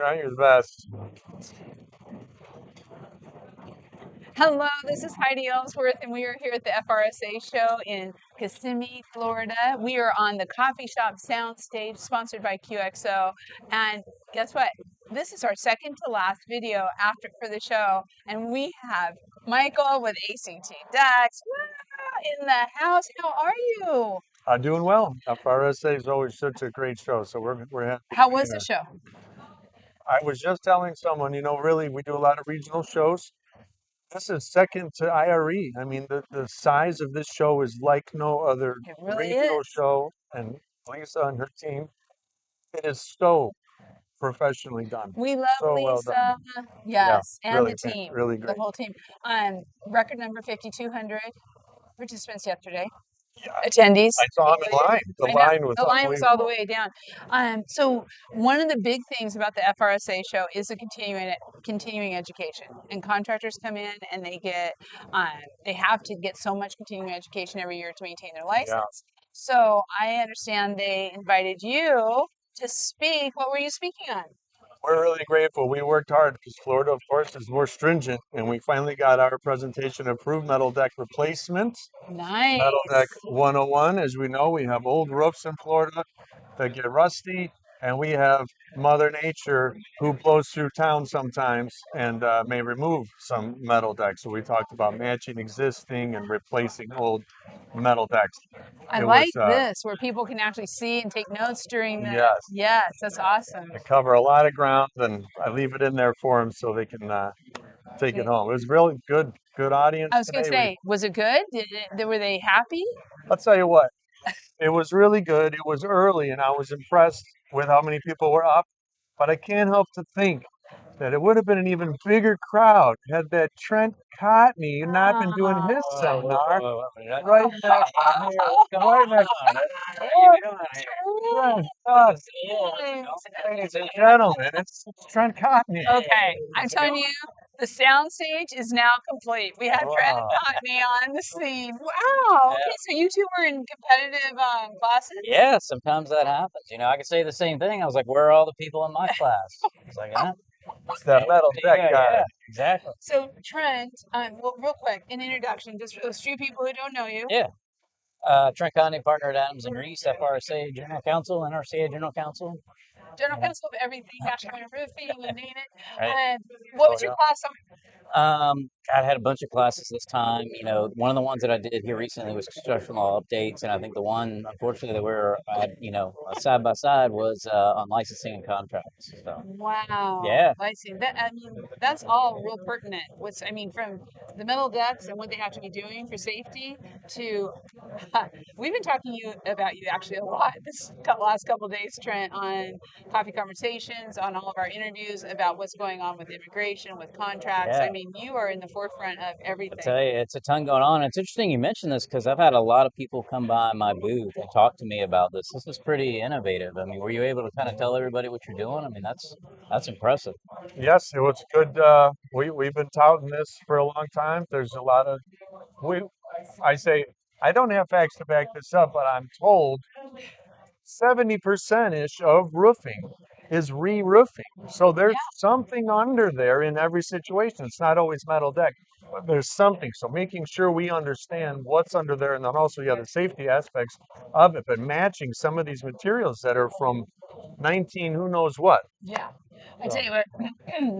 Try your best. Hello, this is Heidi Ellsworth, and we are here at the FRSA show in Kissimmee, Florida. We are on the Coffee Shop Soundstage, sponsored by QXO. And guess what? This is our second to last video after for the show, and we have Michael with A.C.T. Decks in the house. How are you? I'm doing well. FRSA is always such a great show, so we're happy to How be was the here. show? I was just telling someone, really, we do a lot of regional shows. This is second to IRE. I mean, the size of this show is like no other It really regional is. show, and Lisa and her team, it is so professionally done, We love so well done. Lisa. Yeah, Yes, and the team, really the great. whole team. Record number 5,200 participants yesterday. Yeah, Attendees. I saw him in line. The I know line was the line was all the unbelievable. way down. So one of the big things about the FRSA show is the continuing education, and contractors come in and um, they have to get so much continuing education every year to maintain their Yeah. license. So I understand they invited you to speak. What were you speaking on? We're really grateful. We worked hard because Florida, of course, is more stringent, and we finally got our presentation approved. Metal deck replacement. Metal deck Nice. 101. As we know, we have old roofs in Florida that get rusty, and we have Mother Nature who blows through town sometimes and may remove some metal decks. So we talked about matching existing and replacing old metal decks. I It was, like this where people can actually see and take notes during the. yes, Yes, that's awesome. I cover a lot of ground, and I leave it in there for them so they can take it Okay. home. It was really good audience I was gonna today. We, say, was it good? Were they happy? I'll tell you what, it was really good. It was early, and I was impressed with how many people were up. But I can't help to think that it would have been an even bigger crowd had that Trent Cotney not been doing his seminar right next here, right next. Trent, ladies and gentlemen, it's Trent Cotney. Okay, I'm telling you, the sound stage is now complete. We have Trent Wow. Cotney on the scene. Wow. Okay, so you two were in competitive classes? Yeah, sometimes that happens. I could say the same thing. I was like, "Where are all the people in my class?" I was like, "Huh?" It's that metal deck Yeah, guy. yeah, exactly. So Trent, well, real quick, an introduction, just for those few people who don't know you. Yeah. Trent Cotney, partner at Adams and Reese, FRSA General Counsel, NRCA General Counsel. General counsel of everything, national roofing, you name it. Right. What Oh was your yeah. class on? I had a bunch of classes this time. One of the ones that I did here recently was construction law updates, and I think the one, unfortunately, that we're at, side by side was on licensing and contracts. So, Wow, yeah, I see that. I mean, that's all real pertinent. I mean, from the metal decks and what they have to be doing for safety to, we've been talking about you actually a lot this last couple of days, Trent, on coffee conversations, on all of our interviews about what's going on with immigration, with contracts. I yeah. mean, you are in the forefront of I'll everything. tell you, it's a ton going on. It's interesting you mentioned this because I've had a lot of people come by my booth and talk to me about this. This is pretty innovative. I mean, were you able to kind of tell everybody what you're doing? I mean, that's impressive. Yes, it was good. We've been touting this for a long time. There's a lot of we. I say I don't have facts to back this up, but I'm told 70% ish of roofing is re-roofing. So there's Yeah. something under there in every situation. It's not always metal deck, but there's something. So making sure we understand what's under there, and then also the safety aspects of it, but matching some of these materials that are from 19 who knows what. Yeah. I tell So, you what,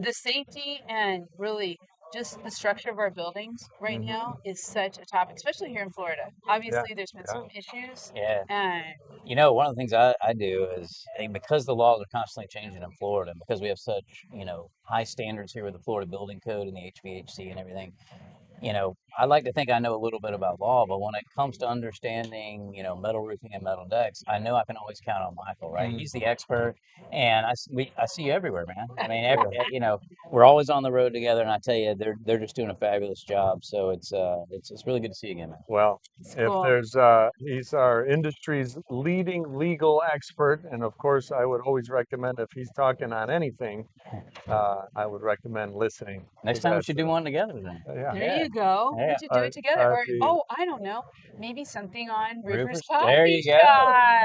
the safety and really just the structure of our buildings right now mhm. is such a topic, especially here in Florida. Yeah, Obviously, there's been yeah. some issues. Yeah. And One of the things I do is because the laws are constantly changing in Florida, and because we have such, high standards here with the Florida Building Code and the HVAC and everything, I like to think I know a little bit about law, but when it comes to understanding, metal roofing and metal decks, I know I can always count on Michael, right? Mm, He's the expert, and I see you everywhere, man. I mean, yeah. we're always on the road together, and I tell you, they're just doing a fabulous job. So it's really good to see you again, man. Well, it's if cool. he's our industry's leading legal expert, and of course, I would always recommend if he's talking on anything, I would recommend listening Next to time we that. should do one together then. Yeah. There Yeah, you go. We Yeah. should do it together. Or, Coffee. oh, I don't know. Maybe something on Roofer's Roofers. There Coffee you go.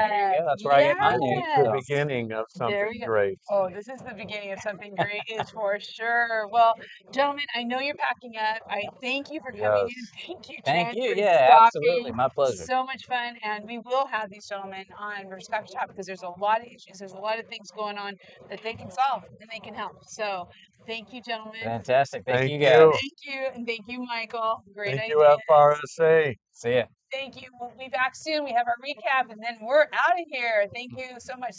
There you Shop. go. That's where I get my This is news. the So Yes. beginning of There something we go. great. Oh, this is the beginning of something great, is for sure. Well, gentlemen, I know you're packing up. I thank you for coming Yes. in. Thank you, thank Trent, you. for Yeah, absolutely. stopping. My pleasure. So much fun. And we will have these gentlemen on Rivers Coffee Shop because there's a lot of issues. There's a lot of things going on that they can solve and they can help. So thank you, gentlemen. Fantastic. Thank Thank you guys. you. Thank you. And thank you, Michael. Great Thank you, idea. FRSA. See ya. Thank you. We'll be back soon. We have our recap and then we're out of here. Thank you so much.